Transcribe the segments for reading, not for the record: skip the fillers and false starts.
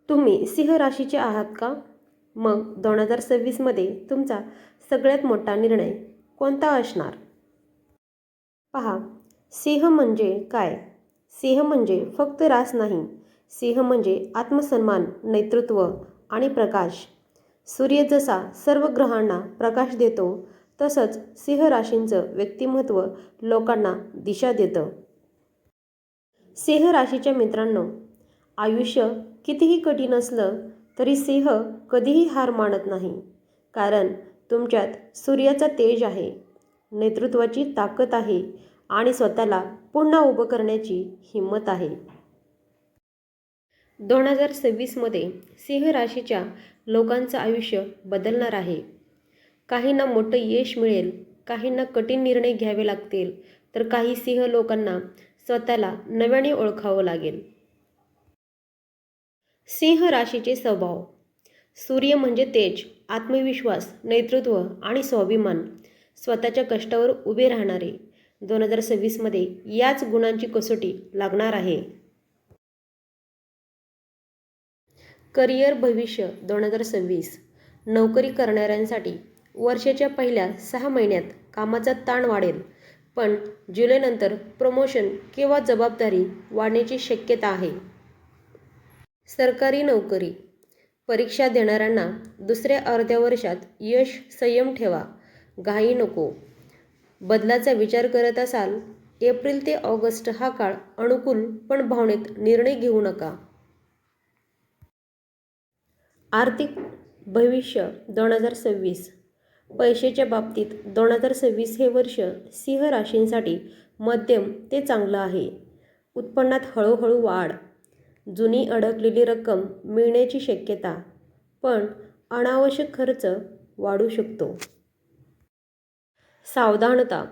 तुम्ही सिंह राशीचे आहात का? मग 2026मध्ये तुमचा सगळ्यात मोठा निर्णय कोणता असणार? पहा, सिंह म्हणजे काय? सिंह म्हणजे फक्त रास नाही. सिंह म्हणजे आत्मसन्मान, नेतृत्व आणि प्रकाश. सूर्य जसा सर्व ग्रहांना प्रकाश देतो, तसंच सिंह राशींचं व्यक्तिमत्व लोकांना दिशा देतं. सिंह राशीच्या मित्रांनो, आयुष्य कितीही कठीण असलं तरी सिंह कधीही हार मानत नाही. कारण तुमच्यात सूर्याचा तेज आहे, नेतृत्वाची ताकद आहे आणि स्वतःला पुन्हा उभं करण्याची हिंमत आहे. 2026मध्ये सिंह राशीच्या लोकांचं आयुष्य बदलणार आहे. काहींना मोठं यश मिळेल, काहींना कठीण निर्णय घ्यावे लागतील, तर काही सिंह लोकांना स्वतःला नव्याने ओळखावं लागेल. सिंह राशीचे स्वभाव. सूर्य म्हणजे तेज, आत्मविश्वास, नेतृत्व आणि स्वाभिमान. स्वतःच्या कष्टावर उभे राहणारे. 2026मध्ये याच गुणांची कसोटी लागणार आहे. करिअर भविष्य 2026. नोकरी करणाऱ्यांसाठी वर्षाच्या पहिल्या 6 महिन्यात कामाचा ताण वाढेल, पण जुलैनंतर प्रमोशन किंवा जबाबदारी वाढण्याची शक्यता आहे. सरकारी नोकरी. परीक्षा देणाऱ्यांना दुसऱ्या अर्ध्या वर्षात यश. संयम ठेवा, घाई नको. बदलाचा विचार करत असाल, एप्रिल ते ऑगस्ट हा काळ अनुकूल, पण भावनेत निर्णय घेऊ नका. आर्थिक भविष्य 2026. पैशाच्या बाबतीत 2026 हे वर्ष सिंह राशींसाठी मध्यम ते चांगलं आहे. उत्पन्नात हळूहळू वाढ. जुनी अडकलेली रक्कम मिळण्याची शक्यता, पण अनावश्यक खर्च वाढू शकतो. सावधानता.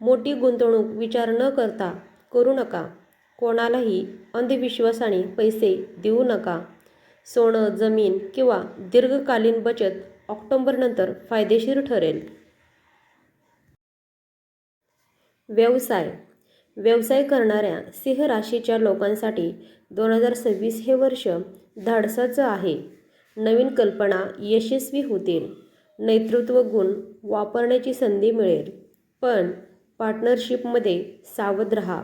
मोठी गुंतवणूक विचार न करता करू नका. कोणालाही अंधविश्वासाने पैसे देऊ नका. सोनं, जमीन किंवा दीर्घकालीन बचत ऑक्टोबरनंतर फायदेशीर ठरेल. व्यवसाय. व्यवसाय करणाऱ्या सिंह राशीच्या लोकांसाठी 2026 हे वर्ष धाडसाचं आहे. नवीन कल्पना यशस्वी होतील. नेतृत्व गुण वापरण्याची संधी मिळेल, पण पार्टनरशिपमध्ये सावध राहा.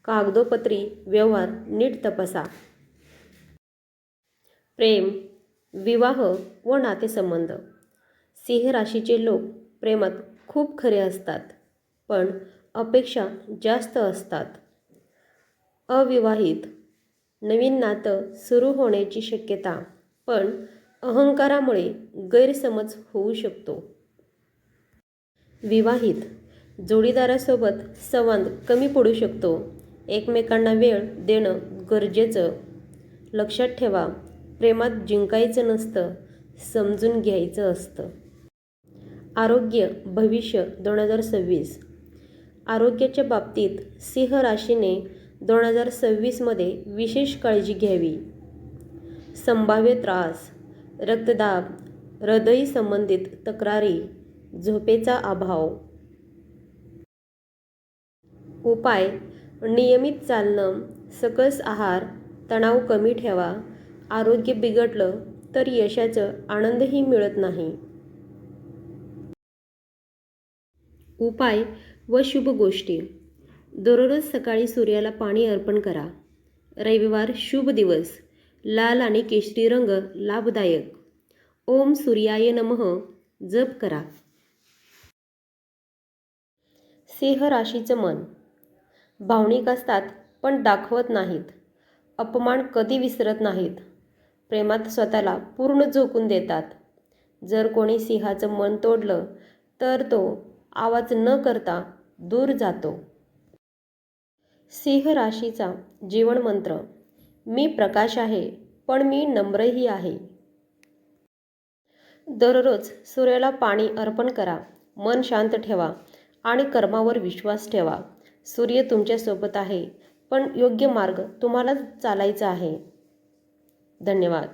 कागदोपत्री व्यवहार नीट तपासा. प्रेम, विवाह व नातेसंबंध. सिंह राशीचे लोक प्रेमात खूप खरे असतात, पण अपेक्षा जास्त असतात. अविवाहित. नवीन नातं सुरू होण्याची शक्यता, पण अहंकारामुळे गैरसमज होऊ शकतो. विवाहित. जोडीदारासोबत संवाद कमी पडू शकतो. एकमेकांना वेळ देणं गरजेचं. लक्षात ठेवा, प्रेमात जिंकायचं नसतं, समजून घ्यायचं असतं. आरोग्य भविष्य 2026. आरोग्याच्या बाबतीत सिंह राशीने 2026मध्ये विशेष काळजी घ्यावी. संभाव्य त्रास, रक्तदाब, हृदय संबंधित तक्रारी, झोपेचा अभाव. उपाय: नियमित चालणं, सकस आहार, तणाव कमी ठेवा. आरोग्य बिघडलं तर यशाचा आनंदही मिळत नाही. उपाय व शुभ गोष्टी. दररोज सकाळी सूर्याला पाणी अर्पण करा. रविवार शुभ दिवस. लाल आणि केशरी रंग लाभदायक. ओम सूर्याय नमः जप करा. सिंह राशीचं मन. भावनिक असतात, पण दाखवत नाहीत. अपमान कधी विसरत नाहीत. प्रेमात स्वतःला पूर्ण झोकून देतात. जर कोणी सिंहाचं मन तोडलं तर तो आवाज न करता दूर जातो. सिंह राशीचा जीवन मंत्र. मी प्रकाश आहे, पण मी नम्रही आहे. दररोज सूर्याला पाणी अर्पण करा. मन शांत ठेवा आणि कर्मावर विश्वास ठेवा. सूर्य तुमच्यासोबत आहे, पण योग्य मार्ग तुम्हाला चालायचा आहे. धन्यवाद.